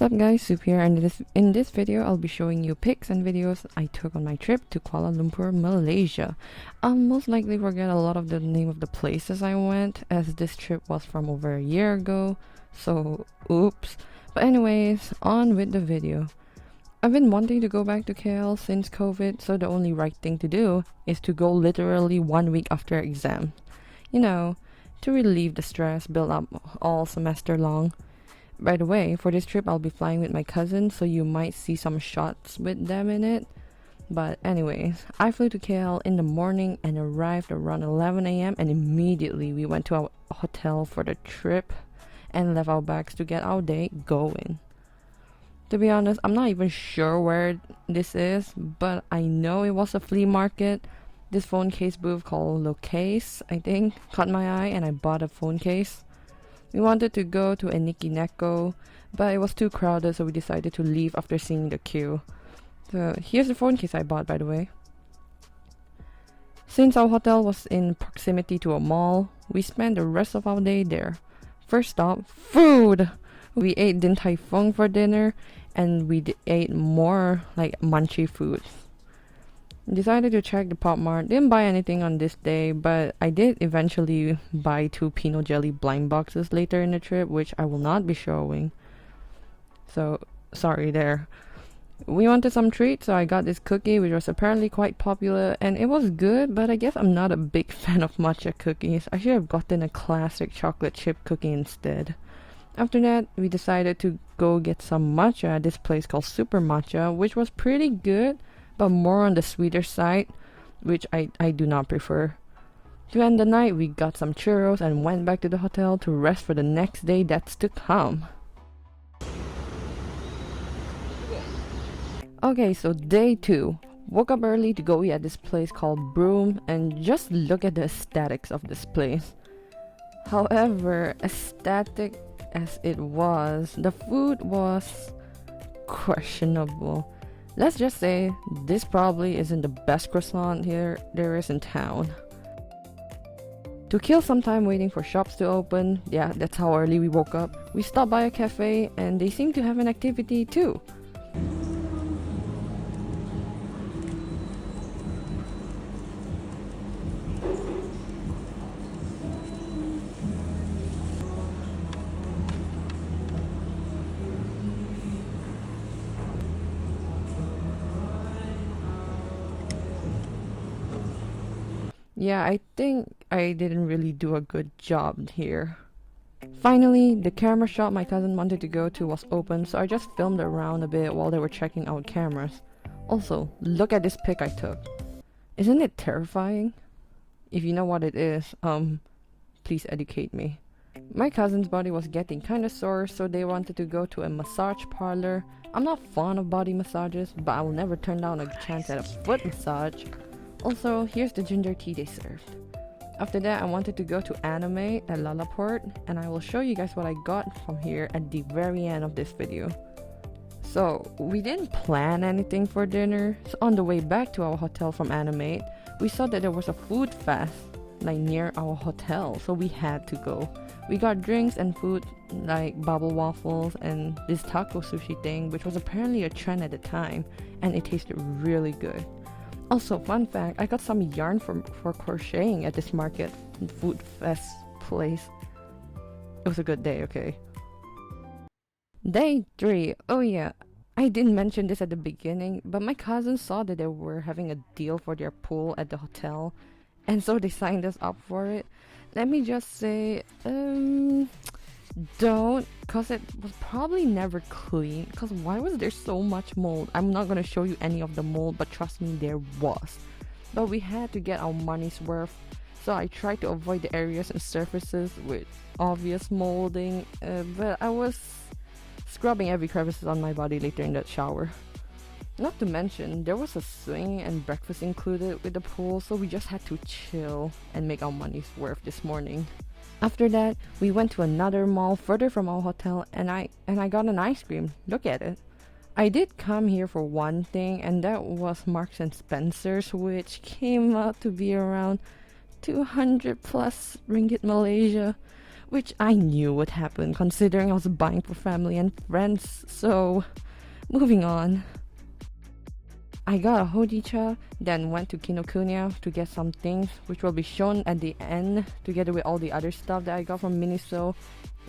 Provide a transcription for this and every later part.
What's up guys, Soup here, and in this video I'll be showing you pics and videos I took on my trip to Kuala Lumpur, Malaysia. I'll most likely forget a lot of the name of the places I went, as this trip was from over a year ago, so oops. But anyways, on with the video. I've been wanting to go back to KL since COVID, so the only right thing to do is to go literally 1 week after exam. You know, to relieve the stress built up all semester long. By the way, for this trip I'll be flying with my cousin, so you might see some shots with them in it. But anyways, I flew to KL in the morning and arrived around 11 AM, and immediately we went to our hotel for the trip and left our bags to get our day going. To be honest, I'm not even sure where this is, but I know it was a flea market. This phone case booth called Locase, I think, caught my eye and I bought a phone case. We wanted to go to Eniki Neko, but it was too crowded, so we decided to leave after seeing the queue. So here's the phone case I bought, by the way. Since our hotel was in proximity to a mall, we spent the rest of our day there. First stop, food! We ate Din Tai Fung for dinner, and we ate more like munchy food. Decided to check the Pop Mart. Didn't buy anything on this day, but I did eventually buy 2 Pinot Jelly blind boxes later in the trip, which I will not be showing. So, sorry there. We wanted some treats, so I got this cookie, which was apparently quite popular, and it was good, but I guess I'm not a big fan of matcha cookies. I should have gotten a classic chocolate chip cookie instead. After that, we decided to go get some matcha at this place called Super Matcha, which was pretty good, but more on the sweeter side, which I do not prefer. To end the night, we got some churros and went back to the hotel to rest for the next day that's to come. Okay, so day 2. Woke up early to go eat at this place called Broom, and just look at the aesthetics of this place. However, aesthetic as it was, the food was questionable. Let's just say this probably isn't the best croissant there is in town. To kill some time waiting for shops to open, yeah, that's how early we woke up, we stopped by a cafe and they seem to have an activity too. Yeah, I think I didn't really do a good job here. Finally, the camera shop my cousin wanted to go to was open, so I just filmed around a bit while they were checking out cameras. Also, look at this pic I took. Isn't it terrifying? If you know what it is, please educate me. My cousin's body was getting kinda sore, so they wanted to go to a massage parlor. I'm not fond of body massages, but I will never turn down a chance at a foot massage. Also, here's the ginger tea they served. After that, I wanted to go to Anime at Lalaport, and I will show you guys what I got from here at the very end of this video. So, we didn't plan anything for dinner, so on the way back to our hotel from Anime, we saw that there was a food fest like near our hotel, so we had to go. We got drinks and food like bubble waffles and this taco sushi thing, which was apparently a trend at the time, and it tasted really good. Also, fun fact, I got some yarn for crocheting at this market food fest place. It was a good day, okay? Day 3. Oh yeah, I didn't mention this at the beginning, but my cousins saw that they were having a deal for their pool at the hotel, and so they signed us up for it. Let me just say, don't, cause it was probably never clean, cause why was there so much mold? I'm not gonna show you any of the mold, but trust me, there was. But we had to get our money's worth, so I tried to avoid the areas and surfaces with obvious molding, but I was scrubbing every crevice on my body later in that shower. Not to mention, there was a swing and breakfast included with the pool, so we just had to chill and make our money's worth this morning. After that, we went to another mall further from our hotel, and I got an ice cream. Look at it. I did come here for one thing, and that was Marks and Spencer's, which came out to be around 200 plus ringgit Malaysia, which I knew would happen considering I was buying for family and friends. So, moving on. I got a hojicha, then went to Kinokuniya to get some things, which will be shown at the end, together with all the other stuff that I got from Miniso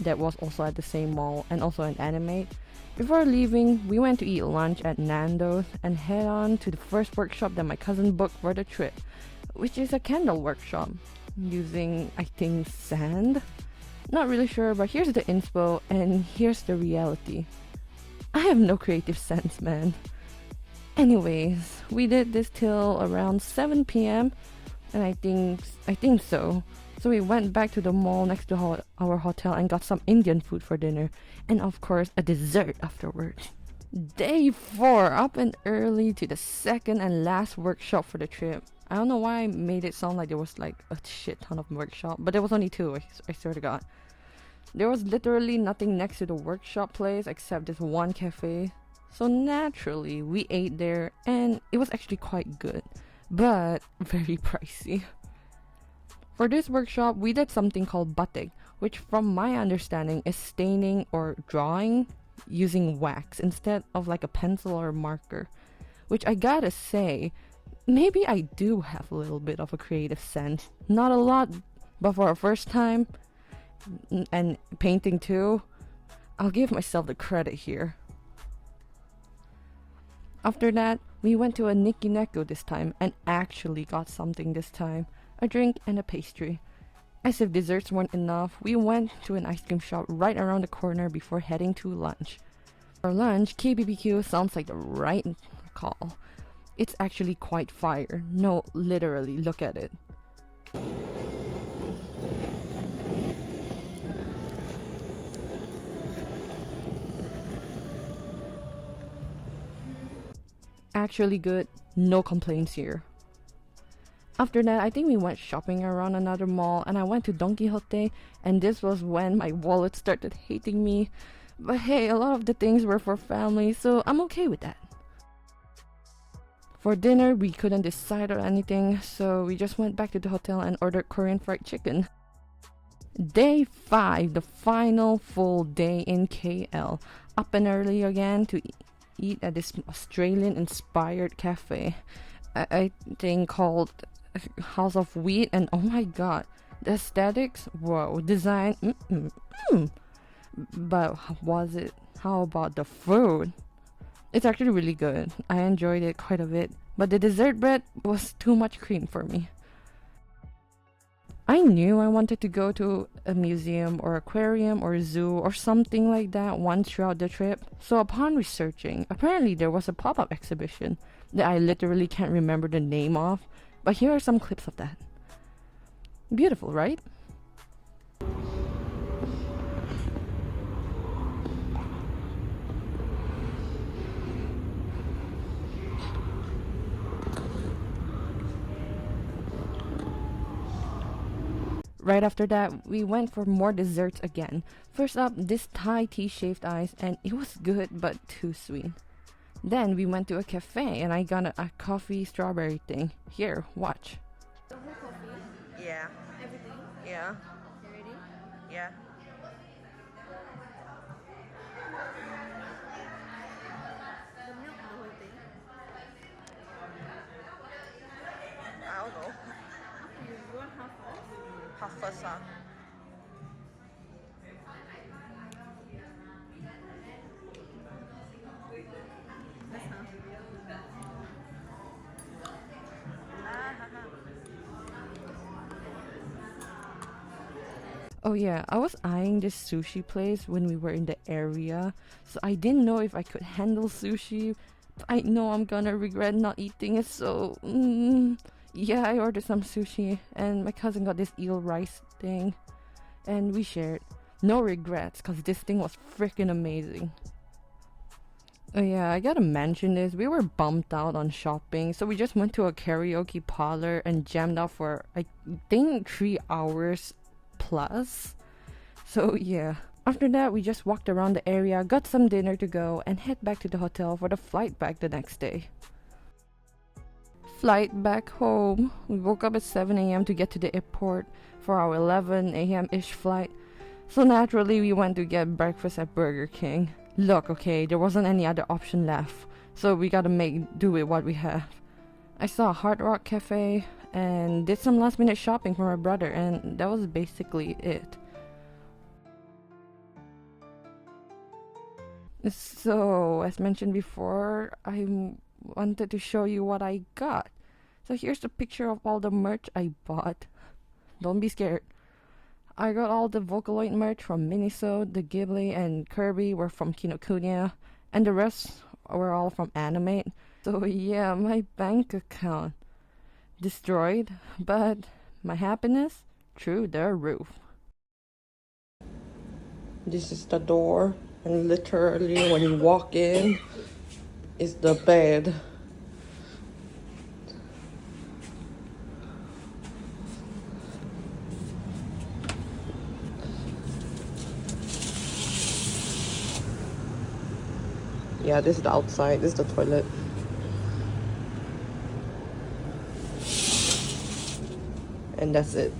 that was also at the same mall, and also an anime. Before leaving, we went to eat lunch at Nando's and head on to the first workshop that my cousin booked for the trip, which is a candle workshop, using, I think, sand? Not really sure, but here's the inspo, and here's the reality. I have no creative sense, man. Anyways, we did this till around 7 p.m. and I think so. So we went back to the mall next to our hotel and got some Indian food for dinner, and of course a dessert afterwards. Day 4, up and early to the second and last workshop for the trip. I don't know why I made it sound like there was like a shit ton of workshop, but there was only 2, I swear to God. There was literally nothing next to the workshop place except this one cafe. So naturally, we ate there and it was actually quite good, but very pricey. For this workshop, we did something called batik, which from my understanding is staining or drawing using wax instead of like a pencil or a marker. Which I gotta say, maybe I do have a little bit of a creative sense. Not a lot, but for a first time, and painting too, I'll give myself the credit here. After that, we went to a Nikineko this time and actually got something this time, a drink and a pastry. As if desserts weren't enough, we went to an ice cream shop right around the corner before heading to lunch. For lunch, KBBQ sounds like the right call. It's actually quite fire. No, literally, look at it. Actually good, no complaints here. After that, I think we went shopping around another mall and I went to Don Quixote, and this was when my wallet started hating me. But hey, a lot of the things were for family, so I'm okay with that. For dinner, we couldn't decide on anything, so we just went back to the hotel and ordered Korean fried chicken. Day 5, the final full day in KL. Up and early again to eat at this Australian-inspired cafe. I think called House of Wheat, and oh my god, the aesthetics, whoa, design, But how about the food? It's actually really good. I enjoyed it quite a bit, but the dessert bread was too much cream for me. I knew I wanted to go to a museum or aquarium or zoo or something like that once throughout the trip, so upon researching, apparently there was a pop-up exhibition that I literally can't remember the name of, but here are some clips of that. Beautiful, right? Right after that, we went for more desserts again. First up, this Thai tea shaved ice, and it was good but too sweet. Then we went to a cafe and I got a coffee strawberry thing. Here, watch. The whole coffee? Yeah. Everything? Yeah. You ready? Yeah. The milk, the whole thing? I don't know. You want half first? Half first, huh? That's half. Oh yeah, I was eyeing this sushi place when we were in the area, so I didn't know if I could handle sushi. I know I'm gonna regret not eating it, so yeah, I ordered some sushi and my cousin got this eel rice thing and we shared. No regrets, cause this thing was freaking amazing. Oh yeah, I gotta mention this. We were bummed out on shopping, so we just went to a karaoke parlor and jammed out for I think 3 hours plus. So yeah. After that, we just walked around the area, got some dinner to go, and head back to the hotel for the flight back the next day. Flight back home. We woke up at 7 a.m. to get to the airport for our 11 a.m. ish flight. So naturally, we went to get breakfast at Burger King. Look, okay, there wasn't any other option left, so we gotta make do with what we have. I saw a Hard Rock Cafe and did some last minute shopping for my brother, and that was basically it. So, as mentioned before, I wanted to show you what I got. So here's a picture of all the merch I bought. Don't be scared. I got all the Vocaloid merch from Miniso, the Ghibli and Kirby were from Kinokuniya, and the rest were all from Animate. So yeah, my bank account destroyed, but my happiness through the roof. This is the door, and literally when you walk in, is the bed. Yeah, this is the outside, this is the toilet. And that's it.